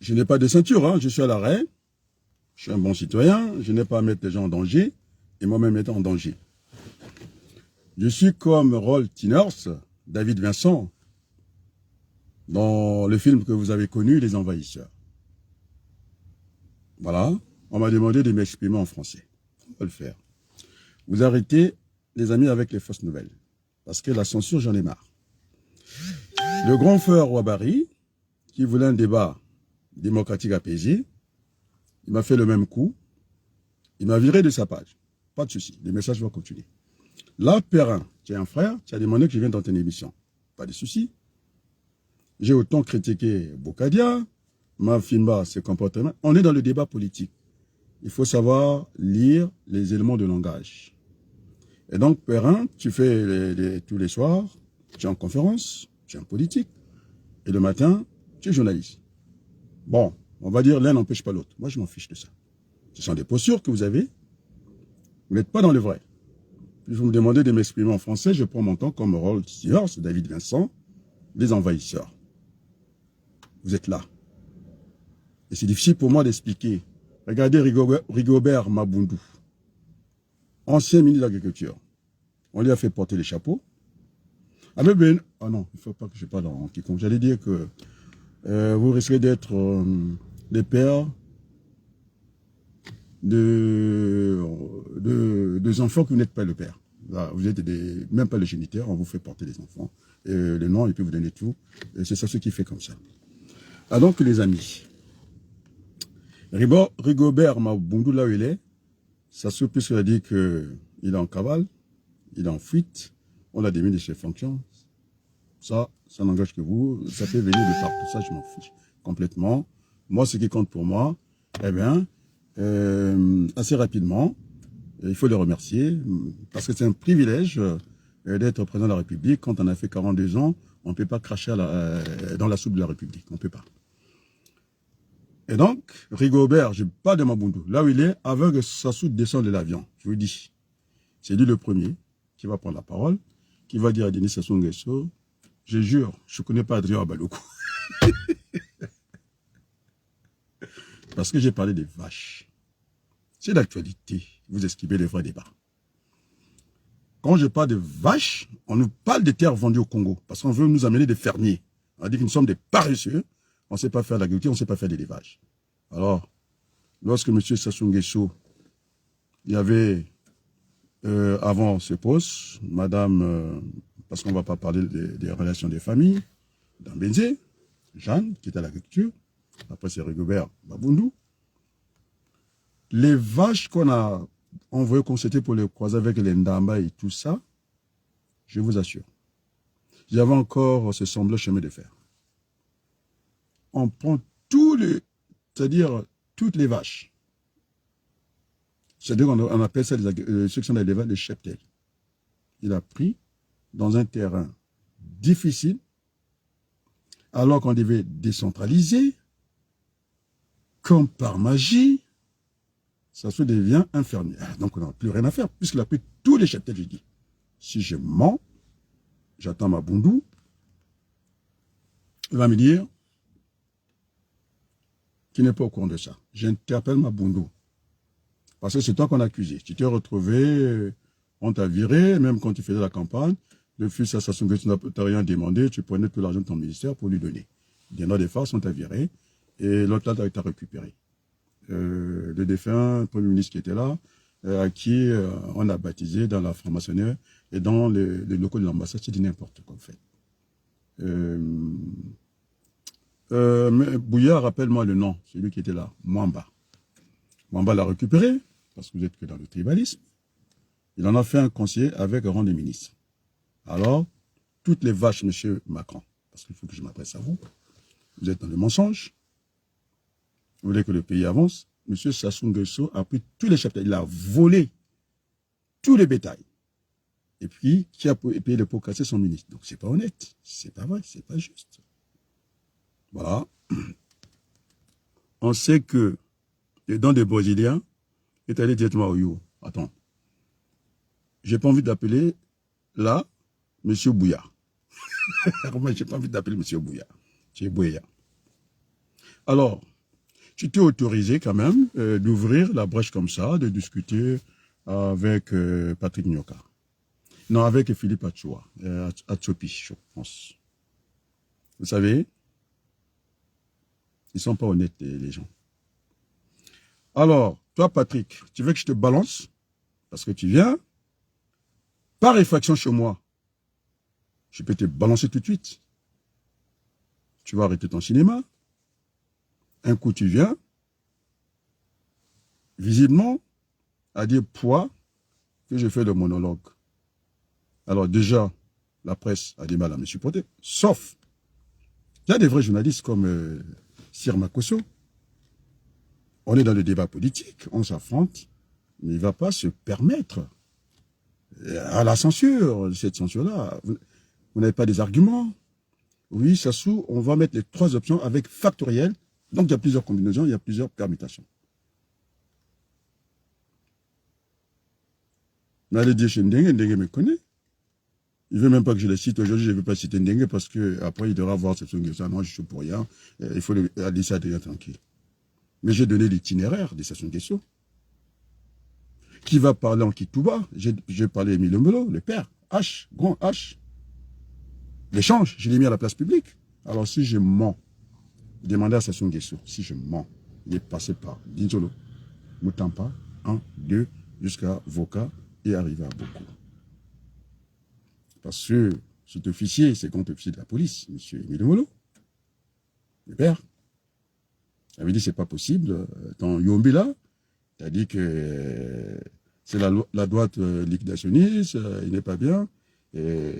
Je n'ai pas de ceinture, hein, je suis à l'arrêt. Je suis un bon citoyen, je n'ai pas à mettre les gens en danger, et moi-même étant en danger. Je suis comme Roll Tinners, David Vincent, dans le film que vous avez connu, Les Envahisseurs. Voilà, on m'a demandé de m'exprimer en français. On va le faire. Vous arrêtez, les amis, avec les fausses nouvelles. Parce que la censure, j'en ai marre. Le grand frère Ouabari, qui voulait un débat démocratique apaisé, il m'a fait le même coup. Il m'a viré de sa page. Pas de souci, les messages vont continuer. Là, Perrin, tu es un frère, tu as demandé que je vienne dans ton émission. Pas de souci. J'ai autant critiqué Bokadia, Mafimba, ses comportements. On est dans le débat politique. Il faut savoir lire les éléments de langage. Et donc, Perrin, tu fais tous les soirs, tu es en conférence, tu es en politique. Et le matin, tu es journaliste. Bon, on va dire l'un n'empêche pas l'autre. Moi, je m'en fiche de ça. Ce sont des postures que vous avez. Vous n'êtes pas dans le vrai. Puis vous me demandez de m'exprimer en français, je prends mon temps comme Roll Tinners, David Vincent, Les Envahisseurs. Vous êtes là. Et c'est difficile pour moi d'expliquer. Regardez Rigobert Mabundu, ancien ministre de l'Agriculture. On lui a fait porter les chapeaux. Ah non, il ne faut pas que je parle en quiconque. J'allais dire que vous risquez d'être les pères des enfants que vous n'êtes pas le père. Là, vous êtes même pas le géniteur, on vous fait porter les enfants. Et le nom, il peut vous donner tout. Et c'est ça ce qui fait comme ça. Ah donc, les amis, Rigobert Mabundu, là où il est, ça se puisqu'il a dit qu'il est en cavale, il est en fuite, on l'a démis de ses fonctions. Ça n'engage que vous, ça peut venir de partout, ça je m'en fiche complètement. Moi, ce qui compte pour moi, eh bien, assez rapidement, il faut le remercier, parce que c'est un privilège d'être président de la République. Quand on a fait 42 ans, on ne peut pas cracher dans la soupe de la République, on ne peut pas. Et donc, Rigobert, je pas de Mabundu, là où il est, aveugle Sassou descend de l'avion, je vous dis. C'est lui le premier qui va prendre la parole, qui va dire à Denis Sassou Nguesso, je jure, je ne connais pas Adrien Abaloukou. Parce que j'ai parlé des vaches. C'est l'actualité. Vous esquivez les vrais débats. Quand je parle de vaches, on nous parle des terres vendues au Congo. Parce qu'on veut nous amener des fermiers. On dit que nous sommes des paresseux. On ne sait pas faire de l'agriculture, on ne sait pas faire de l'élevage. Alors, lorsque M. Sassou Nguesso, il y avait, avant ce poste, Madame, parce qu'on ne va pas parler des relations des familles, dans Benzé, Jeanne, qui était à l'agriculture, après c'est Rigobert Mabundu. Les vaches qu'on a envoyées constater pour les croiser avec les Ndamba et tout ça, je vous assure, j'avais encore ce semblant chemin de fer. On prend c'est-à-dire toutes les vaches. C'est-à-dire qu'on appelle ça ceux qui sont dans l'élevage, les cheptels. Il a pris dans un terrain difficile, alors qu'on devait décentraliser, comme par magie, ça se devient infernal. Donc on n'a plus rien à faire, puisqu'il a pris tous les cheptels, j'ai dit. Si je mens, j'attends Mabundu, il va me dire qu'il n'est pas au courant de ça. J'interpelle Mabundu. Parce que c'est toi qu'on a accusé. Tu t'es retrouvé, on t'a viré, même quand tu faisais la campagne, le fils à Sassou Nguesso n'a rien demandé, tu prenais tout l'argent de ton ministère pour lui donner. Il y en a des farces, on t'a viré, et l'autre là, t'a récupéré. Le défunt Premier ministre qui était là, à qui on a baptisé dans la franc-maçonnerie et dans les locaux de l'ambassade, c'est n'importe quoi, en fait. Bouillard, rappelle-moi le nom, celui qui était là, Mwamba. Mwamba l'a récupéré, parce que vous êtes que dans le tribalisme. Il en a fait un conseiller avec un rang de ministre. Alors, toutes les vaches, monsieur Macron, parce qu'il faut que je m'adresse à vous, vous êtes dans le mensonge, vous voulez que le pays avance, monsieur Sassou Nguesso a pris tous les cheptels, il a volé tous les bétails. Et puis, qui a payé le pot cassé son ministre. Donc, c'est pas honnête, c'est pas vrai, c'est pas juste. Voilà. On sait que les dons des Brésiliens est allé directement au You. Attends. J'ai pas envie d'appeler là monsieur Bouya. Moi, j'ai pas envie d'appeler monsieur Bouya. C'est Bouya. Alors, tu t'es autorisé quand même d'ouvrir la brèche comme ça, de discuter avec Patrick Nyoka. Non, avec Philippe Atchoua, Atchopi, je pense. Vous savez, ils sont pas honnêtes, les gens. Alors, toi, Patrick, tu veux que je te balance? Parce que tu viens, par réfraction chez moi, je peux te balancer tout de suite. Tu vas arrêter ton cinéma. Un coup, tu viens, visiblement, à dire poids que je fais le monologue. Alors déjà, la presse a du mal à me supporter. Sauf, il y a des vrais journalistes comme Sir Makosso. On est dans le débat politique, on s'affronte, mais il ne va pas se permettre à la censure, cette censure-là. Vous n'avez pas des arguments. Oui, Sassou, on va mettre les 3 options avec factoriel. Donc il y a plusieurs combinaisons, il y a plusieurs permutations. Mais allez dire chez Ndengue, Ndengue me connaît. Il ne veut même pas que je les cite aujourd'hui, je ne veux pas citer Ndengue parce qu'après il devra voir ce son ça. Non, je suis pour rien. Il faut laisser Adrien tranquille. Mais j'ai donné l'itinéraire de Sassou Nguesso. Qui va parler en Kitouba? J'ai parlé Émile Melo, le père, H, grand H. L'échange, je l'ai mis à la place publique. Alors si je mens, demandez à Sassou Nguesso, si je mens, il est passé par Dinzolo, Moutampa, 1, 2, jusqu'à Voka et arrivé à beaucoup. Parce que cet officier, c'est grand officier de la police, M. Émile Molo, le père, avait dit c'est pas possible. Dans Yombila, il a dit que c'est la droite liquidationniste, il n'est pas bien. Et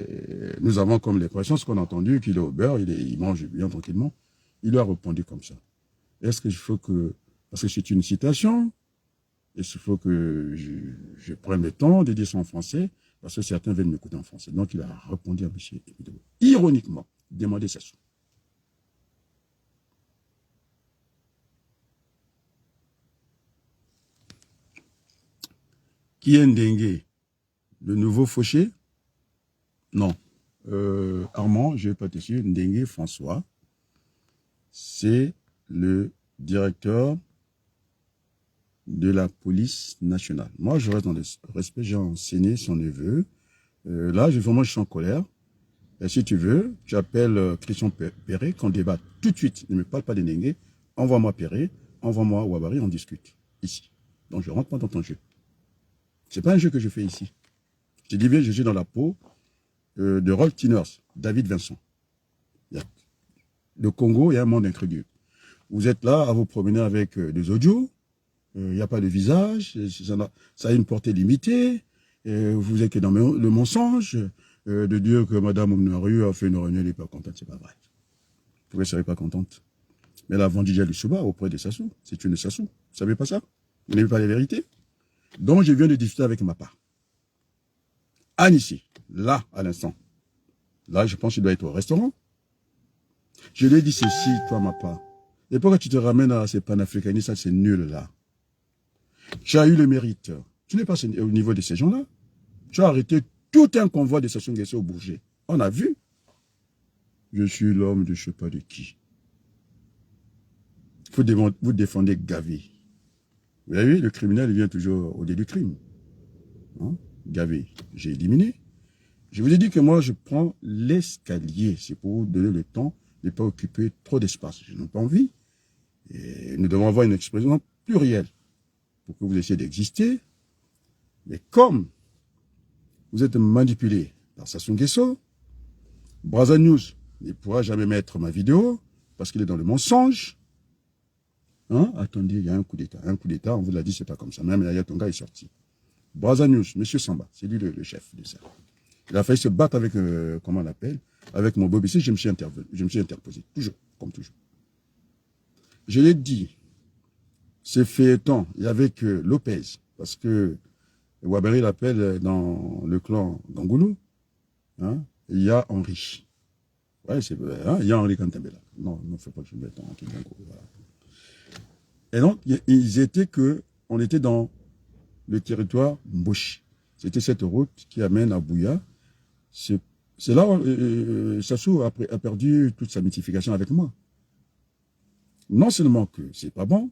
nous avons comme l'impression, ce qu'on a entendu, qu'il est au beurre, il mange bien tranquillement. Il lui a répondu comme ça. Est-ce que il faut que, parce que c'est une citation, il faut que je prenne le temps de dire ça en français, parce que certains veulent m'écouter en français. Donc il a répondu à M. Émile. Ironiquement, demandez ça. Qui est Ndengue? Le nouveau fauché? Non. Armand, je ne vais pas te suivre. Ndengue François, c'est le directeur de la police nationale. Moi, je reste dans le respect, j'ai enseigné son neveu. Là, je suis en colère. Et si tu veux, tu appelles Christian Perret, qu'on débatte tout de suite. Ne me parle pas de Ndengue. Envoie-moi Perret, envoie-moi Ouabari, on discute. Ici. Donc, je ne rentre pas dans ton jeu. Ce n'est pas un jeu que je fais ici. Je te dis bien, je suis dans la peau de Rolf Tinners, David Vincent. Le Congo, il y a un monde incrédule. Vous êtes là à vous promener avec des audios, il n'y a pas de visage, ça a une portée limitée, vous êtes dans le mensonge, de dire que Mme Oumnaru a fait une réunion, elle n'est pas contente, c'est pas vrai. Pourquoi elle ne serait pas contente? Mais elle a vendu déjà le Souba auprès de Sassou, c'est une Sassou. Vous ne savez pas ça? Vous n'avez pas la vérité? Donc je viens de discuter avec ma part. Anne ici, là, à l'instant. Là, je pense qu'il doit être au restaurant. Je lui ai dit ceci, toi, ma part. Et pourquoi tu te ramènes à ces panafricanistes, ça c'est nul là. Tu as eu le mérite. Tu n'es pas au niveau de ces gens-là. Tu as arrêté tout un convoi de Sassou Nguesso au Bourget. On a vu. Je suis l'homme de je ne sais pas de qui. Vous défendez Gavi. Vous avez vu, le criminel il vient toujours au début du crime. Hein? Gavi, j'ai éliminé. Je vous ai dit que moi, je prends l'escalier. C'est pour vous donner le temps de ne pas occuper trop d'espace. Je n'ai pas envie. Et nous devons avoir une expression plurielle pour que vous essayiez d'exister. Mais comme vous êtes manipulé par Sassou Nguesso, Brazza News ne pourra jamais mettre ma vidéo parce qu'il est dans le mensonge. Hein? Attendez, il y a un coup d'État. Un coup d'État, on vous l'a dit, c'est pas comme ça. Même Yaya Tonga est sorti. Brazza News, M. Samba, c'est lui le chef de ça. Il a failli se battre avec, comment on l'appelle, avec mon Bob ici, je me suis interposé, toujours, comme toujours. Je l'ai dit, c'est feuilleton, il n'y avait que Lopez, parce que Ouabari l'appelle dans le clan Gangoulou, hein, il y a Henri. Ouais, c'est hein, il y a Henri Kantambela. Non, il ne faut pas que je mette en Kingango. Voilà. Et donc, ils étaient que, on était dans le territoire Mboshi. C'était cette route qui amène à Bouya. C'est là où Sassou a perdu toute sa mythification avec moi. Non seulement que c'est pas bon,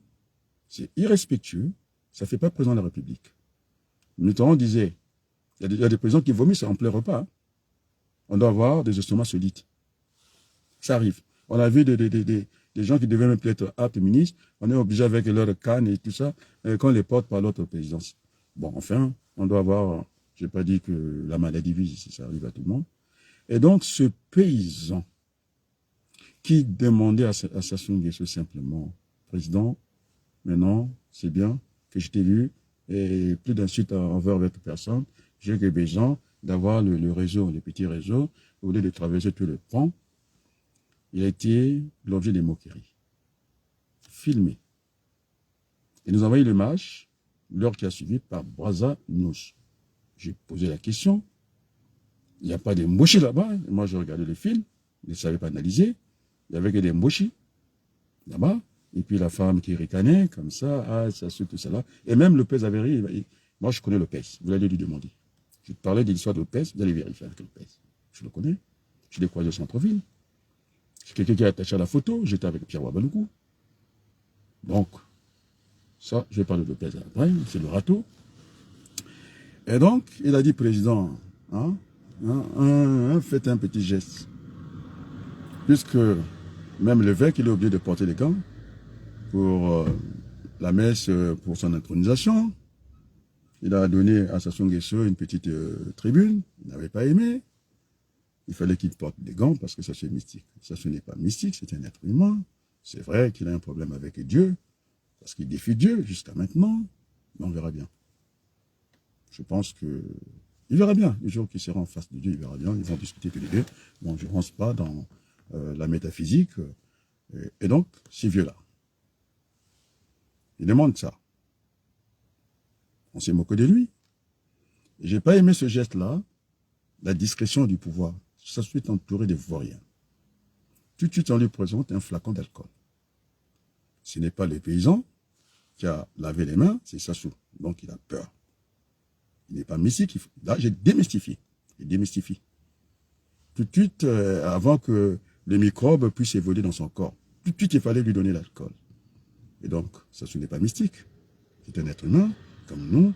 C'est irrespectueux, ça ne fait pas président de la République. Mitterrand disait, il y a des présidents qui vomissent en plein repas. Hein. On doit avoir des estomacs solides. Ça arrive. On a vu des gens qui devaient même être aptes ministres, on est obligé avec leur canne et tout ça, qu'on les porte par l'autre présidence. Bon, enfin, on doit avoir, je n'ai pas dit que la maladie vise, si ça arrive à tout le monde. Et donc, ce paysan qui demandait à Sassou Nguesso simplement, président, maintenant, c'est bien que je t'ai vu, et plus d'insultes envers votre personne, j'ai besoin d'avoir le réseau, le petit réseau, au lieu de traverser tout le pont. Il a été l'objet des moqueries. Filmé. Et nous avons eu le match, l'heure qui a suivi, par Brazza News. J'ai posé la question. Il n'y a pas de mochis là-bas. Moi, je regardais le film. Je ne savais pas analyser. Il n'y avait que des mochis là-bas. Et puis la femme qui ricanait, comme ça, ah, ça, tout ça là. Et même Lopez avait ri. Moi, je connais Lopez. Vous allez lui demander. Je parlais de l'histoire de Lopez. Vous allez vérifier avec Lopez. Je le connais. Je l'ai croisé au centre-ville. C'est quelqu'un qui est attaché à la photo. J'étais avec Pierre Wabaloukou. Donc, ça, je vais parler de Lopez après. C'est le râteau. Et donc, il a dit, président, faites un petit geste. Puisque même l'évêque, il est obligé de porter les gants pour la messe, pour son intronisation. Il a donné à Sassou Nguesso une petite tribune. Il n'avait pas aimé. Il fallait qu'il porte des gants parce que ça c'est mystique. Ça ce n'est pas mystique, c'est un être humain. C'est vrai qu'il a un problème avec Dieu, parce qu'il défie Dieu jusqu'à maintenant. Mais on verra bien. Je pense que il verra bien. Le jour qu'il sera en face de Dieu, il verra bien. Ils vont discuter tous les deux. Bon, je ne rentre pas dans la métaphysique. Et donc, ces vieux-là, ils demandent ça. On s'est moqué de lui. Et j'ai pas aimé ce geste-là, la discrétion du pouvoir. Ça se fait entouré de vauriens. Tout de suite, on lui présente un flacon d'alcool. Ce n'est pas le paysan qui a lavé les mains, c'est Sassou. Donc, il a peur. Il n'est pas mystique. Là, j'ai démystifié. Il démystifie. Tout de suite, avant que les microbes puissent évoluer dans son corps, tout de suite, il fallait lui donner l'alcool. Et donc, Sassou n'est pas mystique. C'est un être humain, comme nous.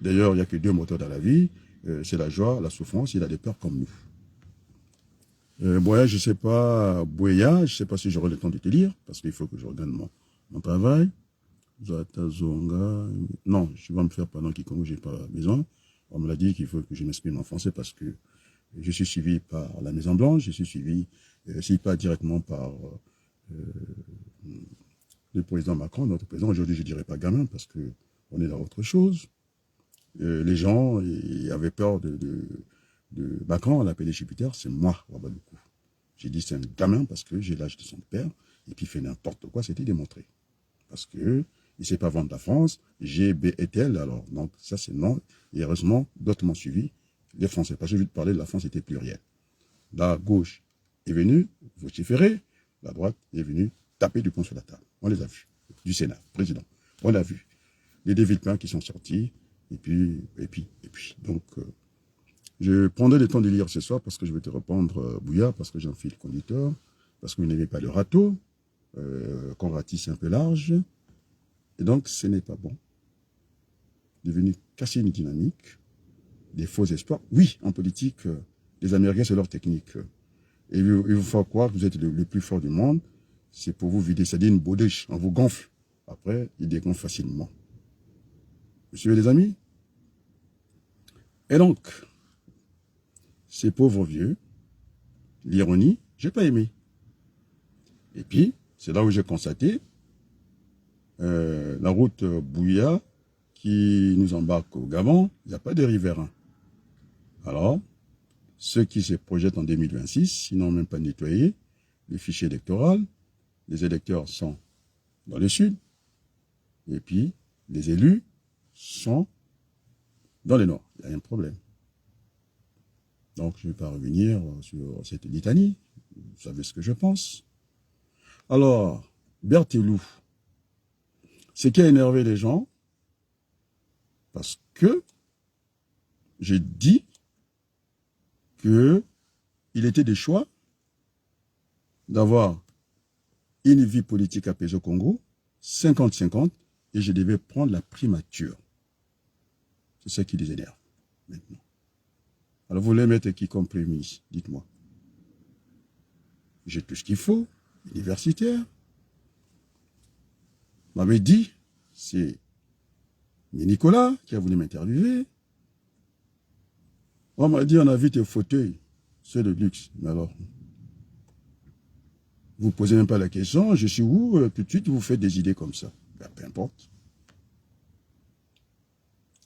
D'ailleurs, il n'y a que deux moteurs dans la vie. C'est la joie, la souffrance. Il a des peurs comme nous. Boya, je ne sais pas, Boya, je ne sais pas si j'aurai le temps de te lire, parce qu'il faut que je regarde mon travail. Non, je vais me faire pendant Kikongo, je n'ai pas besoin. On me l'a dit qu'il faut que je m'exprime en français parce que je suis suivi par la Maison Blanche, je suis suivi, si pas directement par le président Macron, notre président. Aujourd'hui, je ne dirais pas gamin parce qu'on est dans autre chose. Les gens ils avaient peur de Macron, on l'appelait Jupiter, c'est moi, Wabaloukou. J'ai dit c'est un gamin parce que j'ai l'âge de son père, et puis il fait n'importe quoi, c'était démontré. Parce que il ne sait pas vendre la France, G, B et L, alors donc ça c'est non, et heureusement d'autres m'ont suivi, les Français, parce que je veux te parler de la France était plurielle. La gauche est venue vociférer, la droite est venue taper du poing sur la table. On les a vus, du Sénat, président, on l'a vu. Les deux Villepin qui sont sortis, et puis. Donc, je prendrai le temps de lire ce soir parce que je vais te répondre, Bouya, parce que j'en file le conducteur, parce que vous n'aimez pas le râteau, qu'on ratisse un peu large. Et donc, ce n'est pas bon. De venir casser une dynamique, des faux espoirs. Oui, en politique, les Américains, c'est leur technique. Et il vous faut croire que vous êtes le plus fort du monde. C'est pour vous vider, c'est-à-dire une baudriche. On vous gonfle. Après, il dégonfle facilement. Vous suivez les amis? Et donc, ces pauvres vieux, l'ironie, j'ai pas aimé. Et puis, c'est là où j'ai constaté la route Bouya qui nous embarque au Gabon, il n'y a pas de riverains. Alors, ceux qui se projettent en 2026, ils n'ont même pas nettoyé le fichier électoral. Les électeurs sont dans le sud. Et puis, les élus sont dans le nord. Il y a un problème. Donc, je ne vais pas revenir sur cette litanie. Vous savez ce que je pense. Alors, Berthelou, ce qui a énervé les gens, parce que j'ai dit qu'il était des choix d'avoir une vie politique apaisée au Congo, 50-50 et je devais prendre la primature. C'est ça qui les énerve maintenant. Alors vous voulez mettre qui comme premier ministre? Dites-moi. J'ai tout ce qu'il faut, universitaire. On m'avait dit, c'est Nicolas qui a voulu m'interviewer. On m'a dit, on a vu tes fauteuils, c'est de luxe. Mais alors, vous ne posez même pas la question, je suis où, tout de suite, vous faites des idées comme ça. Ben, peu importe.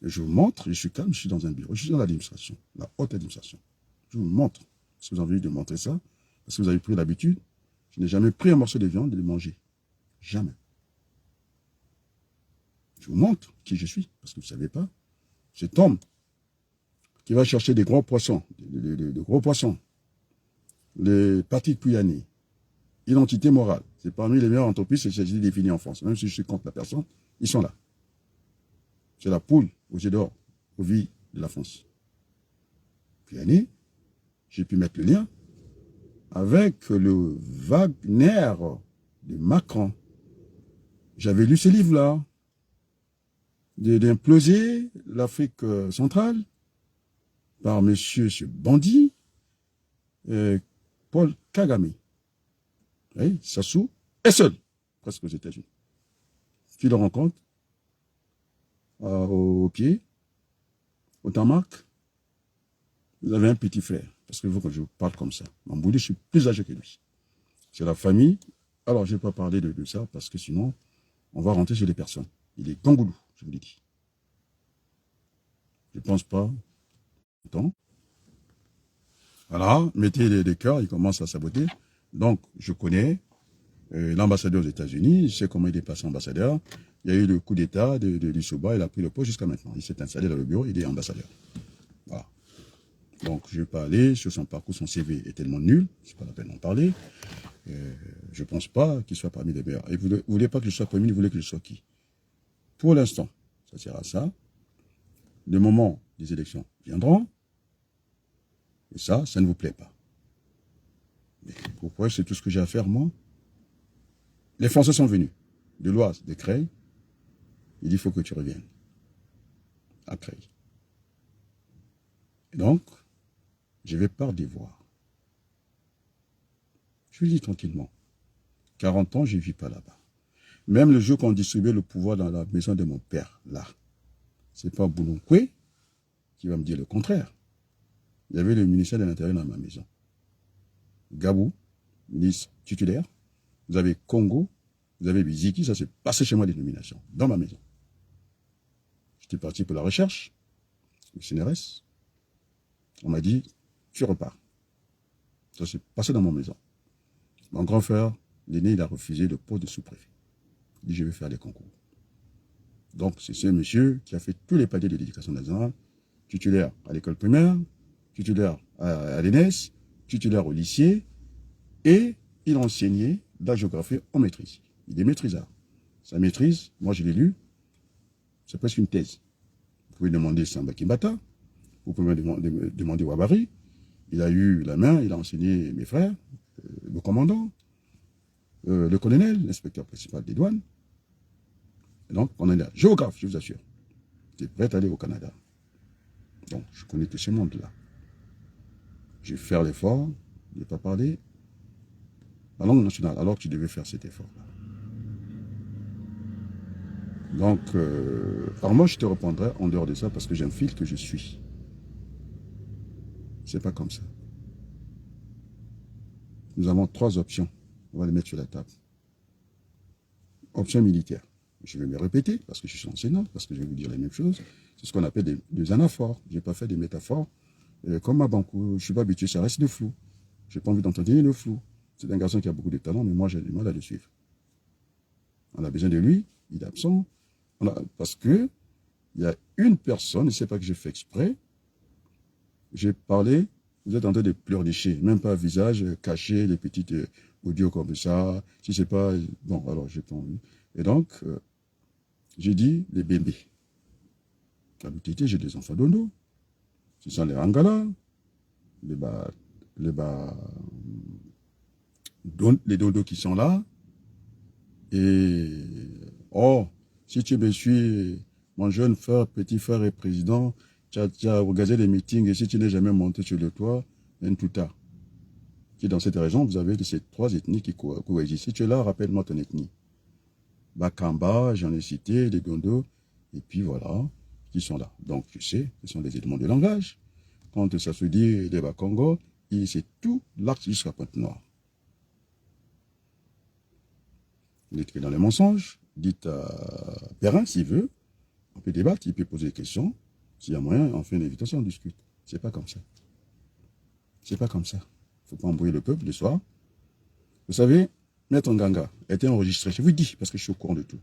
Je vous montre, je suis calme, je suis dans un bureau, je suis dans l'administration, la haute administration. Je vous montre, si vous avez envie de montrer ça, parce que vous avez pris l'habitude, je n'ai jamais pris un morceau de viande et de le manger. Jamais. Je vous montre qui je suis, parce que vous ne savez pas. Cet homme qui va chercher des gros poissons, de gros poissons, les parties de Pouyanné, identité morale, c'est parmi les meilleures entreprises, c'est défini en France. Même si je suis contre la personne, ils sont là. C'est la poule aux yeux d'or, aux vies de la France. Pouyanné, j'ai pu mettre le lien avec le Wagner de Macron. J'avais lu ce livre-là, d'imploser l'Afrique centrale par monsieur ce bandit, Paul Kagame. Oui, Sassou est seul, presque aux États-Unis. Tu le rencontres au pied, au tarmac. Vous avez un petit frère, parce que vous, quand je vous parle comme ça, Mambouli, je suis plus âgé que lui. C'est la famille. Alors, je ne vais pas parler de ça, parce que sinon, on va rentrer sur les personnes. Il est gangoulou, je vous l'ai dit. Je ne pense pas. Attends. Voilà, mettez des cœurs, il commence à saboter. Donc, je connais l'ambassadeur aux États-Unis, je sais comment il est passé ambassadeur. Il y a eu le coup d'État de Lissoba, il a pris le poste jusqu'à maintenant. Il s'est installé dans le bureau, il est ambassadeur. Voilà. Donc, je ne vais pas aller sur son parcours, son CV est tellement nul, c'est pas la peine d'en parler. Je ne pense pas qu'il soit parmi les meilleurs. Et vous ne voulez pas que je sois premier, vous voulez que je sois qui? Pour l'instant, ça sert à ça. Le moment des élections viendront, et ça ne vous plaît pas. Mais pourquoi c'est tout ce que j'ai à faire, moi? Les Français sont venus, de l'Oise, de Creil. Il dit, il faut que tu reviennes à Creil. Et donc, je vais par devoir. Je lui dis tranquillement, 40 ans, je ne vis pas là-bas. Même le jour qu'on distribuait le pouvoir dans la maison de mon père, là, c'est pas Boulonkoué qui va me dire le contraire. Il y avait le ministère de l'Intérieur dans ma maison. Gabou, ministre titulaire. Vous avez Congo, vous avez Biziki, ça s'est passé chez moi des nominations, dans ma maison. J'étais parti pour la recherche, le CNRS. On m'a dit, tu repars. Ça s'est passé dans ma maison. Mon grand frère, l'aîné, il a refusé le poste de sous-préfet. Il dit, je vais faire les concours. Donc, c'est ce monsieur qui a fait tous les paliers de l'éducation nationale, titulaire à l'école primaire, titulaire à l'ENS, titulaire au lycée, et il a enseigné la géographie en maîtrise. Il est maîtrisard. Sa maîtrise, moi je l'ai lu, c'est presque une thèse. Vous pouvez demander Samba Kimbata, vous pouvez demander Wabari. Il a eu la main, il a enseigné mes frères, le commandant, le colonel, l'inspecteur principal des douanes. Et donc, on est là. Géographe, je vous assure. J'étais prêt à aller au Canada. Donc, je connais tout ce monde-là. Je vais faire l'effort, je n'ai pas parlé la langue nationale, alors que tu devais faire cet effort-là. Donc, alors moi, je te répondrai en dehors de ça parce que j'ai un fil que je suis. C'est pas comme ça. Nous avons 3 options. On va les mettre sur la table. Option militaire. Je vais me répéter parce que je suis enseignant, parce que je vais vous dire les mêmes choses. C'est ce qu'on appelle des anaphores. Je n'ai pas fait des métaphores. Comme ma banque, je ne suis pas habitué, ça reste le flou. Je n'ai pas envie d'entendre le flou. C'est un garçon qui a beaucoup de talent, mais moi, j'ai du mal à le suivre. On a besoin de lui, il est absent. Parce que il y a une personne, je ne sais pas que j'ai fait exprès, j'ai parlé, vous êtes en train de pleurnicher, même pas visage caché, les petites audios comme ça, si c'est pas, bon, alors j'ai pas envie. Et donc, j'ai dit les bébés. En réalité, j'ai des enfants dondo. Ce sont les Angala, les dondos qui sont là, et Oh, si tu me suis, mon jeune frère, petit frère et président, tu as regardé les meetings et si tu n'es jamais monté sur le toit, un tout tard. Qui dans cette région, vous avez ces trois ethnies qui coexistent. Si tu es là, rappelle-moi ton ethnie. Bakamba, j'en ai cité, les Gondo, et puis voilà, qui sont là. Donc, tu sais, ce sont des éléments de langage. Quand ça se dit des Bakongo, c'est tout l'arc jusqu'à Pointe-Noire. Dites que dans les mensonges, dites à Perrin s'il veut, on peut débattre, il peut poser des questions. S'il y a moyen, on fait une invitation, on discute. C'est pas comme ça. C'est pas comme ça. Il ne faut pas embrouiller le peuple le soir. Vous savez, Maître Nganga a été enregistré, je vous dis, parce que je suis au courant de tout.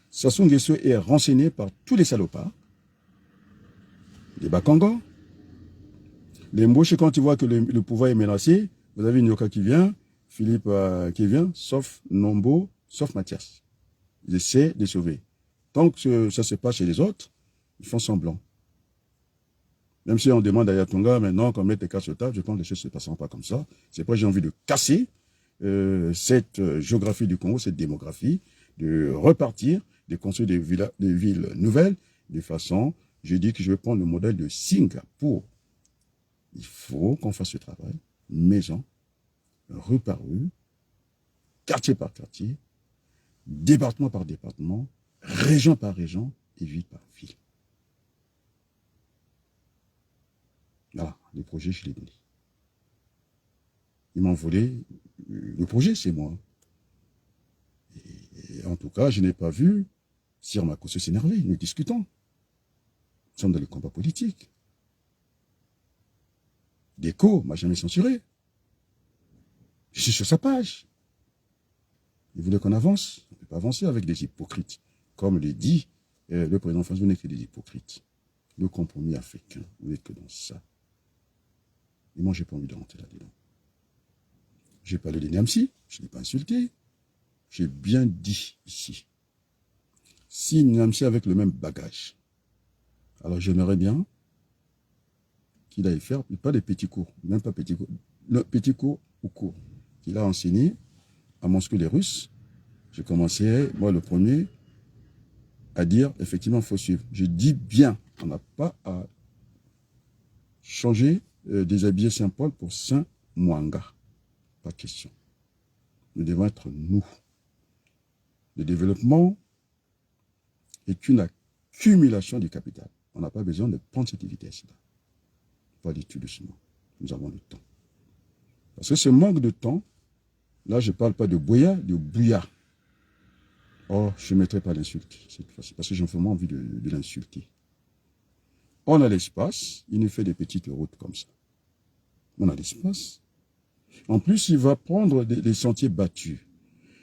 Sassou Nguesso est renseigné par tous les salopards, les Bakongo, les Mbouches, quand ils voient que le pouvoir est menacé, vous avez Nyoka qui vient, Philippe qui vient, sauf Nombo, sauf Mathias. Ils essaient de sauver. Tant que ça se passe chez les autres, ils font semblant. Même si on demande à Yatonga maintenant qu'on mette les cas sur table, je pense que les choses ne se passeront pas comme ça. C'est pourquoi j'ai envie de casser cette géographie du Congo, cette démographie, de repartir, de construire des villes nouvelles, de façon, je dis que je vais prendre le modèle de Singapour. Il faut qu'on fasse ce travail, maison, rue par rue, quartier par quartier, département par département, région par région et ville par ville. Voilà, le projet, je l'ai donné. Ils m'ont volé. Le projet, c'est moi. Et en tout cas, je n'ai pas vu Sir Makosso s'énerver. Nous discutons. Nous sommes dans le combat politique. Déco m'a jamais censuré. Je suis sur sa page. Il voulait qu'on avance. On ne peut pas avancer avec des hypocrites. Comme le dit le président François, vous n'êtes que des hypocrites. Le compromis africain, vous n'êtes que dans ça. Et moi, je n'ai pas envie de rentrer là-dedans. J'ai parlé des Niamsi, je ne l'ai pas insulté. J'ai bien dit ici. Si Niamsi avec le même bagage, alors j'aimerais bien qu'il aille faire, pas des petits cours, même pas petits cours, le petit cours ou cours, qu'il a enseigné à Moscou les Russes. J'ai commencé, moi le premier, à dire, effectivement, il faut suivre. Je dis bien, on n'a pas à changer déshabiller Saint-Paul pour Saint-Mwanga. Pas question. Nous devons être nous. Le développement est une accumulation du capital. On n'a pas besoin de prendre cette vitesse-là. Pas du tout doucement. Nous avons le temps. Parce que ce manque de temps, là, je ne parle pas de Boya, de Bouya. Oh, je ne mettrai pas l'insulte cette fois-ci, parce que j'ai vraiment envie de l'insulter. On a l'espace, il nous fait des petites routes comme ça. On a l'espace. En plus, il va prendre des sentiers battus.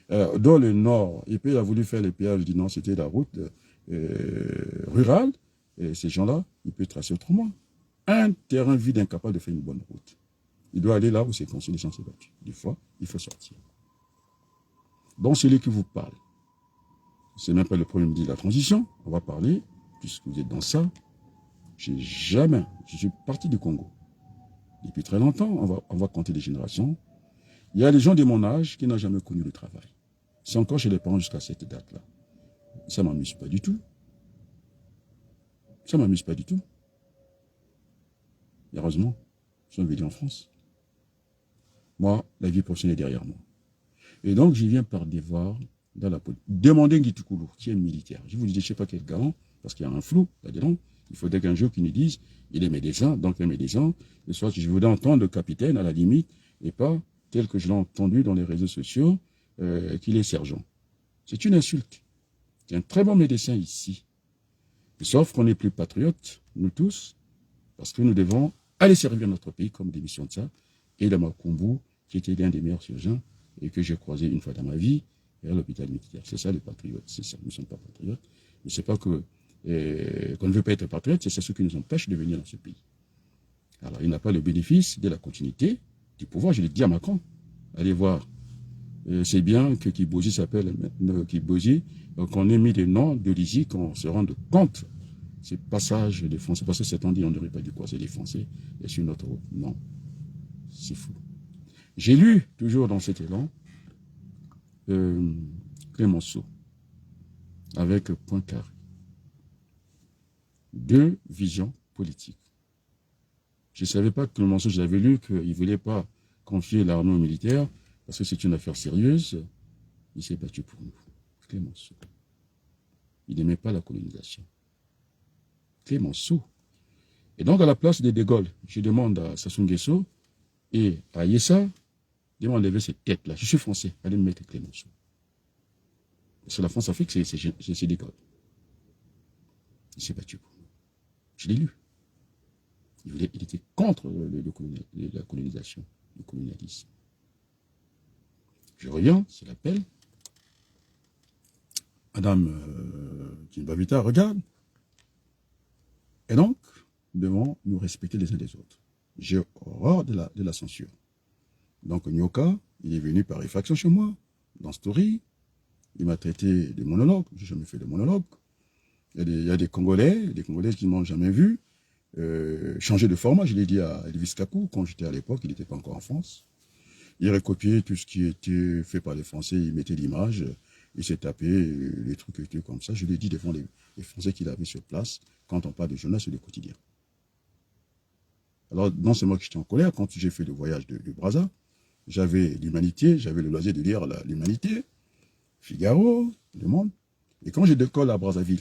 Dans le nord, et puis il a voulu faire les péages, il dit non, c'était la route rurale, et ces gens-là, il peut tracer autrement. Un terrain vide, incapable de faire une bonne route. Il doit aller là où c'est construit les sentiers battus. Des fois, il faut sortir. Donc, celui qui vous parle, c'est même pas le premier ministre de la transition, on va parler, puisque vous êtes dans ça, je suis parti du Congo. Depuis très longtemps, on va compter des générations. Il y a des gens de mon âge qui n'ont jamais connu le travail. C'est encore chez les parents jusqu'à cette date-là. Ça ne m'amuse pas du tout. Ça ne m'amuse pas du tout. Et heureusement, je suis venu en France. Moi, la vie professionnelle est derrière moi. Et donc, je viens par devoir dans la politique. Demandez Ngitoukoulou, qui est militaire. Je vous dis, je ne sais pas quel garant, parce qu'il y a un flou là-dedans. Il faudrait qu'un jour qu'ils nous disent, il est médecin, donc il est médecin. Le soir, je voudrais entendre le capitaine à la limite, et pas tel que je l'ai entendu dans les réseaux sociaux, qu'il est sergent. C'est une insulte. C'est un très bon médecin ici. Sauf qu'on n'est plus patriotes, nous tous, parce que nous devons aller servir notre pays comme des missions de ça. Et Lama Kumbu, qui était l'un des meilleurs surgeons, et que j'ai croisé une fois dans ma vie, à l'hôpital militaire. C'est ça les patriotes, c'est ça. Nous ne sommes pas patriotes. Mais c'est pas que qu'on ne veut pas être patriote, c'est ce qui nous empêche de venir dans ce pays. Alors, il n'a pas le bénéfice de la continuité du pouvoir. Je l'ai dit à Macron. Allez voir. C'est bien que Kibozi s'appelle Kibozi, qu'on ait mis des noms de Lizy, qu'on se rende compte. Ces passages des Français, parce que certains disent on n'aurait pas dû croiser les Français, et sur notre route. Non. C'est fou. J'ai lu, toujours dans cet élan, Clémenceau. avec Poincaré. Deux visions politiques. Je ne savais pas que Clémenceau, j'avais lu qu'il ne voulait pas confier l'armée aux militaires parce que c'est une affaire sérieuse. Il s'est battu pour nous. Clémenceau. Il n'aimait pas la colonisation. Clémenceau. Et donc, à la place de De Gaulle, je demande à Sassou Nguesso et à Yessa de m'enlever cette tête-là. Je suis français. Allez me mettre Clémenceau. Parce que la France-Afrique, c'est De Gaulle. Il s'est battu pour nous. Je l'ai lu. Il était contre la colonisation, le colonialisme. Je reviens, c'est l'appel. Madame Kimbavita regarde. Et donc, nous devons nous respecter les uns des autres. J'ai horreur de la censure. Donc, Nyoka, il est venu par effraction chez moi, dans Story. Il m'a traité de monologue. Je n'ai jamais fait de monologue. Il y a des Congolais qui ne m'ont jamais vu. Changer de format, je l'ai dit à Elvis Kakou, quand j'étais à l'époque, il n'était pas encore en France. Il recopiait tout ce qui était fait par les Français, il mettait l'image, il s'est tapé les trucs étaient comme ça. Je l'ai dit devant les Français qu'il avait sur place, quand on parle de journal sur les quotidiens. Alors, non seulement que j'étais en colère, quand j'ai fait le voyage de Brazza, j'avais l'Humanité, j'avais le loisir de lire l'Humanité, Figaro, Le Monde. Et quand je décolle à Brazzaville,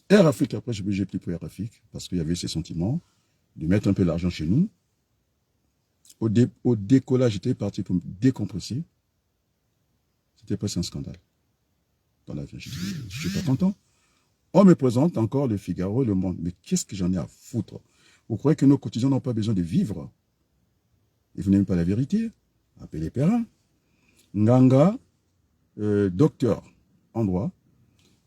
Air Afrique, après, j'ai pris pour Air Afrique, parce qu'il y avait ces sentiments de mettre un peu d'argent chez nous. Au décollage, j'étais parti pour me décompresser. C'était presque un scandale. Dans l'avion, je ne suis pas content. On me présente encore le Figaro, Le Monde. Mais qu'est-ce que j'en ai à foutre? Vous croyez que nos quotidiens n'ont pas besoin de vivre? Et vous n'aimez pas la vérité? Appelez Perrin. Nganga, docteur en droit,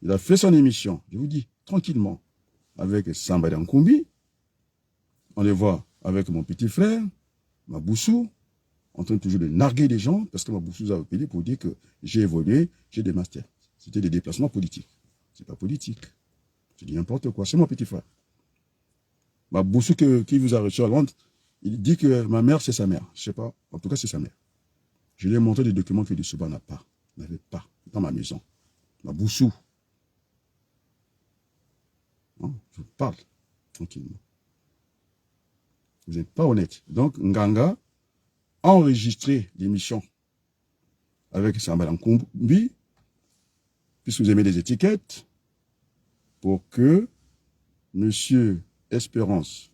il a fait son émission, je vous dis, tranquillement, avec Samba Nkumbi. On les voit avec mon petit frère, Maboussou, en train toujours de narguer des gens, parce que Maboussou a appelé pour dire que j'ai évolué, j'ai des masters. C'était des déplacements politiques. C'est pas politique. Je dis n'importe quoi, c'est mon petit frère. Maboussou qui vous a reçu à Londres, il dit que ma mère, c'est sa mère. Je sais pas, en tout cas, c'est sa mère. Je lui ai montré des documents que Dessouba n'avait pas dans ma maison. Maboussou. Non, je vous parle tranquillement. Vous n'êtes pas honnête. Donc, Nganga a enregistré l'émission avec Samba Nkumbi, puisque vous aimez les étiquettes, pour que M. Espérance,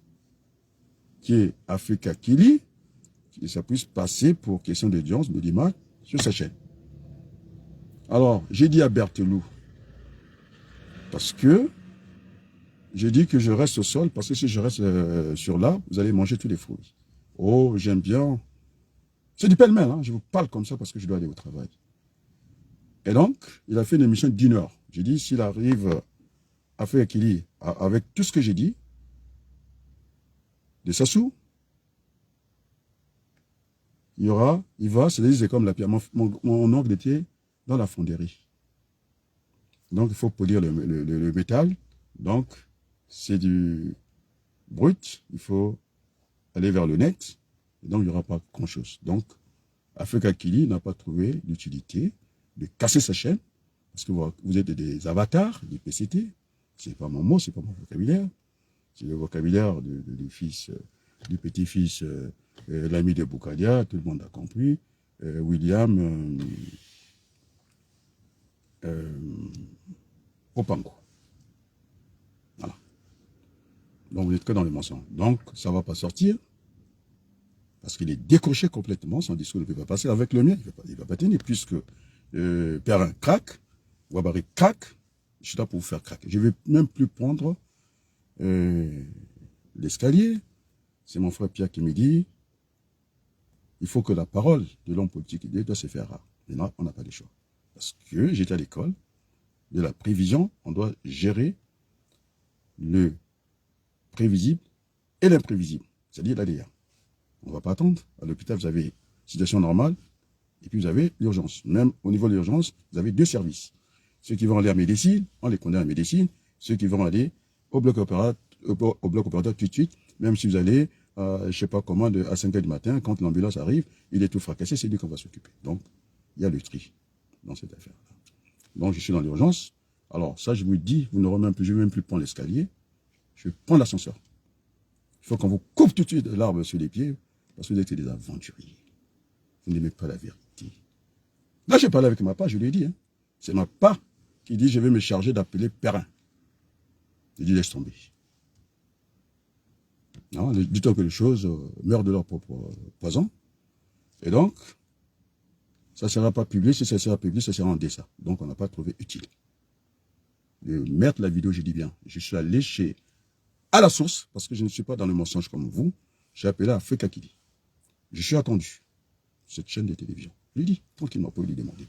qui est Africa Kili, que ça puisse passer pour question d'audience, de l'image, sur sa chaîne. Alors, j'ai dit à Berthelou, parce que j'ai dit que je reste au sol, parce que si je reste sur là, vous allez manger tous les fruits. Oh, j'aime bien. C'est du pêle-mêle, hein, je vous parle comme ça parce que je dois aller au travail. Et donc, il a fait une émission d'1 heure. J'ai dit, s'il arrive à faire équilibre avec tout ce que j'ai dit, de Sassou, il va, c'est comme la pierre. Mon oncle était dans la fonderie. Donc, il faut polir le métal. Donc, c'est du brut. Il faut aller vers le net. Et donc, il n'y aura pas grand-chose. Donc, Africa Kili n'a pas trouvé l'utilité de casser sa chaîne. Parce que vous êtes des avatars, des PCT. Ce n'est pas mon mot, ce n'est pas mon vocabulaire. C'est le vocabulaire du petit-fils, l'ami de Boukadia, tout le monde a compris. William Opango. Voilà. Donc vous n'êtes que dans les mensonges. Donc ça ne va pas sortir. Parce qu'il est décroché complètement. Son discours ne peut pas passer avec le mien. Il ne va pas tenir. Puisque Perrin craque, Ouabari craque. Je suis là pour vous faire craquer. Je ne vais même plus prendre l'escalier. C'est mon frère Pierre qui me dit il faut que la parole de l'homme politique doit se faire rare. Maintenant, on n'a pas le choix. Parce que j'étais à l'école de la prévision, on doit gérer le prévisible et l'imprévisible, c'est-à-dire l'ADA. On ne va pas attendre. À l'hôpital, vous avez situation normale et puis vous avez l'urgence. Même au niveau de l'urgence, vous avez 2 services. Ceux qui vont aller à médecine, on les condamne à médecine. Ceux qui vont aller au bloc opérateur tout de suite, même si vous allez, je ne sais pas comment, à 5 h du matin, quand l'ambulance arrive, il est tout fracassé, c'est lui qu'on va s'occuper. Donc, il y a le tri dans cette affaire-là. Donc, je suis dans l'urgence. Alors, ça, je vous dis, vous n'aurez même plus, je ne vais même plus prendre l'escalier. Je prends l'ascenseur. Il faut qu'on vous coupe tout de suite l'arbre sur les pieds, parce que vous êtes des aventuriers. Vous n'aimez pas la vérité. Là, j'ai parlé avec ma part, je lui ai dit. Hein. C'est ma part qui dit, je vais me charger d'appeler Perrin. Je dis, laisse tomber. Dis-toi que les choses meurent de leur propre poison. Et donc, ça ne sera pas publié. Si ça sera publié, ça sera en dessin. Donc, on n'a pas trouvé utile. De mettre la vidéo, je dis bien. Je suis allé à la source, parce que je ne suis pas dans le mensonge comme vous. J'ai appelé à Feu Kakili. Je suis attendu. Cette chaîne de télévision. Je lui dis, tranquillement, pour lui demander.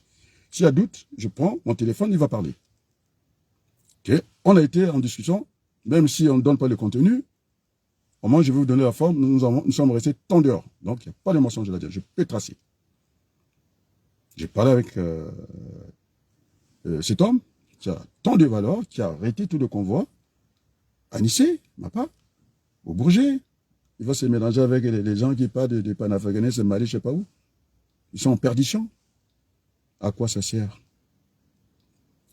S'il y a doute, je prends mon téléphone, il va parler. Okay. On a été en discussion, même si on ne donne pas le contenu, au moins je vais vous donner la forme, nous sommes restés tant dehors. Donc il n'y a pas de mensonge à dire, je peux tracer. J'ai parlé avec cet homme qui a tant de valeur, qui a arrêté tout le convoi, à Nice, ma part, au Bourget. Il va se mélanger avec les gens qui parlent de panafricanisme, se marier, je ne sais pas où. Ils sont en perdition. À quoi ça sert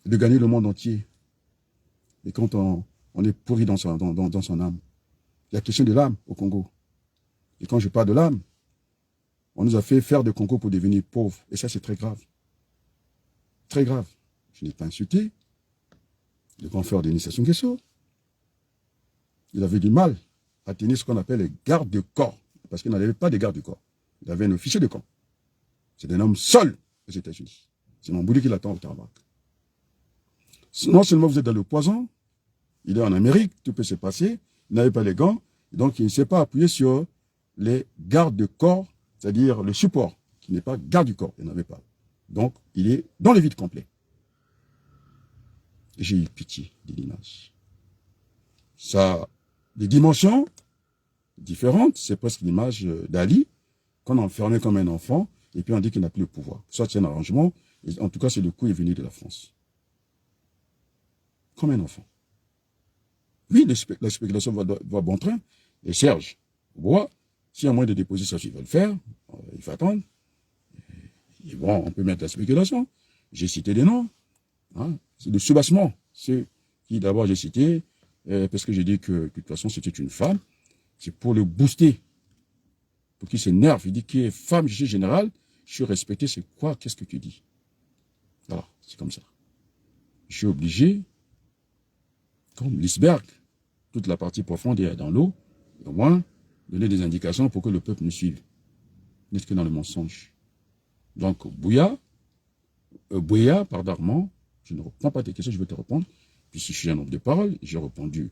de gagner le monde entier? Et quand on est pourri dans son âme. Il y a question de l'âme au Congo. Et quand je parle de l'âme, on nous a fait faire des concours pour devenir pauvres. Et ça, c'est très grave. Très grave. Je n'ai pas insulté le grand frère Denis Sassou Nguesso. Il avait du mal à tenir ce qu'on appelle les gardes de corps. Parce qu'il n'avait pas de garde du corps. Il avait un officier de camp. C'est un homme seul aux États-Unis. C'est mon boulot qui l'attend au Tarmac. Non seulement vous êtes dans le poison, il est en Amérique, tout peut se passer, il n'avait pas les gants, donc il ne s'est pas appuyé sur les gardes de corps, c'est-à-dire le support, qui n'est pas garde du corps, il n'avait pas. Donc, il est dans le vide complet. J'ai eu pitié de l'image. Ça a des dimensions différentes, c'est presque l'image d'Ali, qu'on a enfermé comme un enfant, et puis on dit qu'il n'a plus le pouvoir. Soit c'est un arrangement, et en tout cas, c'est le coup est venu de la France. Comme un enfant. Oui, la spéculation va bon train. Et Serge, Bois, s'il y a moyen de déposer ça, il va le faire. Il faut attendre. Et bon, on peut mettre la spéculation. J'ai cité des noms. Hein. C'est de soubassement. Ceux qui, d'abord, j'ai cité, parce que j'ai dit que, de toute façon, c'était une femme. C'est pour le booster. Pour qu'il s'énerve. Il dit qu'il est femme, je suis général. Je suis respecté. C'est quoi? Qu'est-ce que tu dis? Voilà, c'est comme ça. Je suis obligé, comme l'iceberg, toute la partie profonde est dans l'eau, au moins donner des indications pour que le peuple nous suive. N'est-ce que dans le mensonge? Donc, Bouya, pardon, je ne reprends pas tes questions, je vais te répondre. Puis si je suis un homme de parole, j'ai répondu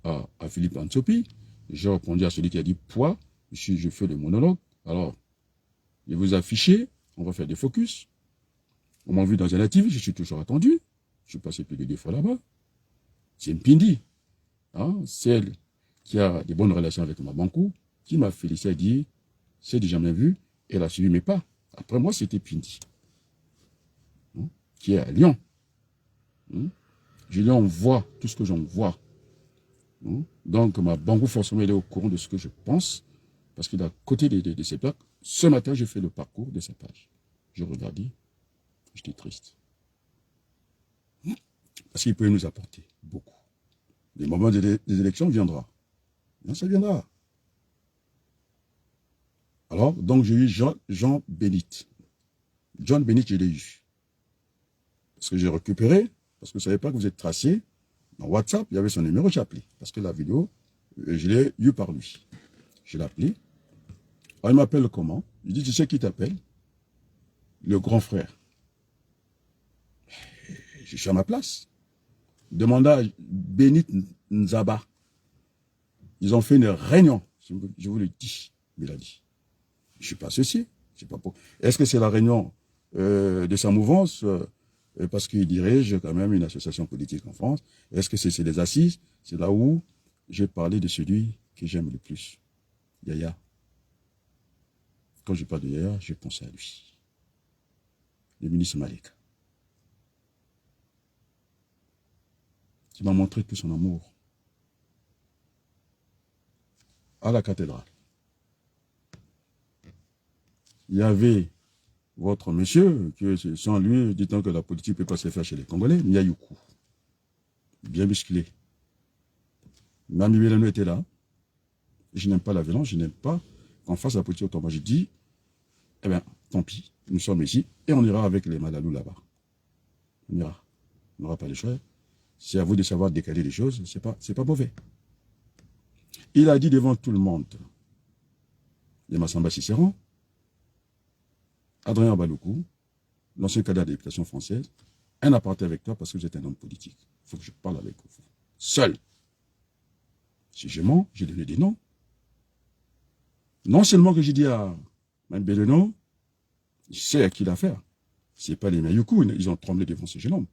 à Philippe Antsopi, j'ai répondu à celui qui a dit poids, je fais le monologue. Alors, je vous afficher, on va faire des focus. On m'a vu dans un natif, je suis toujours attendu. Je suis passé plus de 2 fois là-bas. C'est Mpindi. Hein, celle qui a des bonnes relations avec Mabankou, qui m'a félicité, a dit, c'est déjà bien vu, elle a suivi mes pas. Après moi, c'était Pindi, hein, qui est à Lyon. Hein. Je lui envoie tout ce que j'en vois. Hein. Donc, Mabankou, forcément, elle est au courant de ce que je pense, parce qu'il est à côté de ses plaques. Ce matin, j'ai fait le parcours de sa page. Je regardais, j'étais triste. Parce qu'il peut nous apporter beaucoup. Le moment des élections viendra. Non, ça viendra. Alors, donc j'ai eu Jean Bénit. John Bénit, je l'ai eu. Parce que j'ai récupéré, parce que vous ne savez pas que vous êtes tracé. Dans WhatsApp, il y avait son numéro, j'ai appelé. Parce que la vidéo, je l'ai eu par lui. Je l'ai appelé. Alors, il m'appelle comment? Il dit, tu sais qui t'appelle? Le grand frère. Je suis à ma place. Demanda à Bénit Nzaba. Ils ont fait une réunion. Je vous le dis. Il a dit. Je ne suis pas associé. Est-ce que c'est la réunion de sa mouvance parce qu'il dirige quand même une association politique en France? Est-ce que c'est les assises? C'est là où j'ai parlé de celui que j'aime le plus. Yaya. Quand je parle de Yaya, je pense à lui. Le ministre Malika. Qui m'a montré tout son amour. À la cathédrale. Il y avait votre monsieur, que sans lui, dit-on que la politique ne peut pas se faire chez les Congolais, Nyayuku, bien musclé. Mami Belano était là. Je n'aime pas la violence, je n'aime pas qu'on fasse la politique autrement. J'ai dit, eh bien, tant pis, nous sommes ici, et on ira avec les Malalou là-bas. On ira. On n'aura pas le choix. C'est à vous de savoir décaler les choses, c'est pas mauvais. Il a dit devant tout le monde, les Massamba Cicéron, Adrien Baloukou, l'ancien cadre de l'éducation française, un aparté avec toi parce que vous êtes un homme politique. Il faut que je parle avec vous. Seul. Si je mens, je lui ai dit non. Non seulement que j'ai dit à Mme Beleno, je sais à qui l'affaire. Ce n'est pas les Mayuku, ils ont tremblé devant ce jeune homme.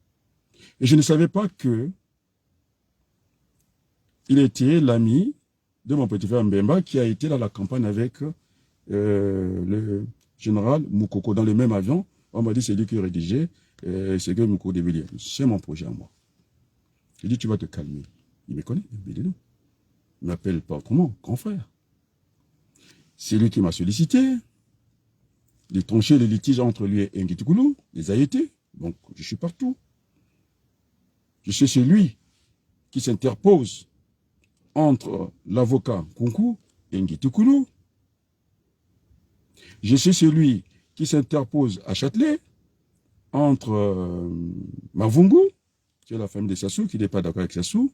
Et je ne savais pas que il était l'ami de mon petit frère Mbemba qui a été dans la campagne avec le général Moukoko dans le même avion. On m'a dit c'est lui qui rédigeait, c'est que Moukoko de Villiers. C'est mon projet à moi. Il dit tu vas te calmer. Il me connaît, Beleno. Il ne m'appelle pas autrement, grand frère. C'est lui qui m'a sollicité de trancher les litiges entre lui et Ngitikoulou, les AET. Donc, je suis partout. Je suis celui qui s'interpose entre l'avocat Kunku et Ngitikoulou. Je suis celui qui s'interpose à Châtelet entre Mavungu, qui est la famille de Sassou, qui n'est pas d'accord avec Sassou,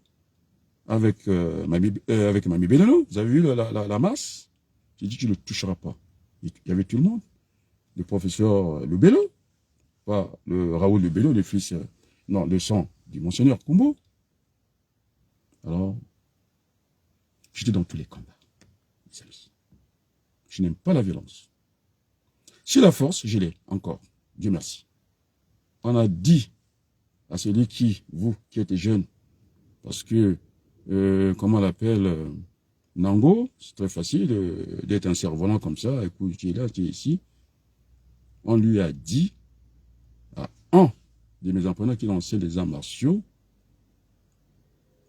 avec Mami Beleno. Vous avez vu la masse? J'ai dit, tu ne le toucheras pas. Il y avait tout le monde. Le professeur Lubelo, pas le Raoul Lubelo, le fils, non, le sang du monseigneur Kumbo. Alors, j'étais dans tous les combats. Je n'aime pas la violence. Si la force, je l'ai encore. Dieu merci. On a dit à celui vous qui êtes jeune, parce que, comment on l'appelle, Nango, c'est très facile d'être un cerf-volant comme ça, écoute, tu es là, tu es ici. On lui a dit à un de mes apprenants qui lançait des arts martiaux,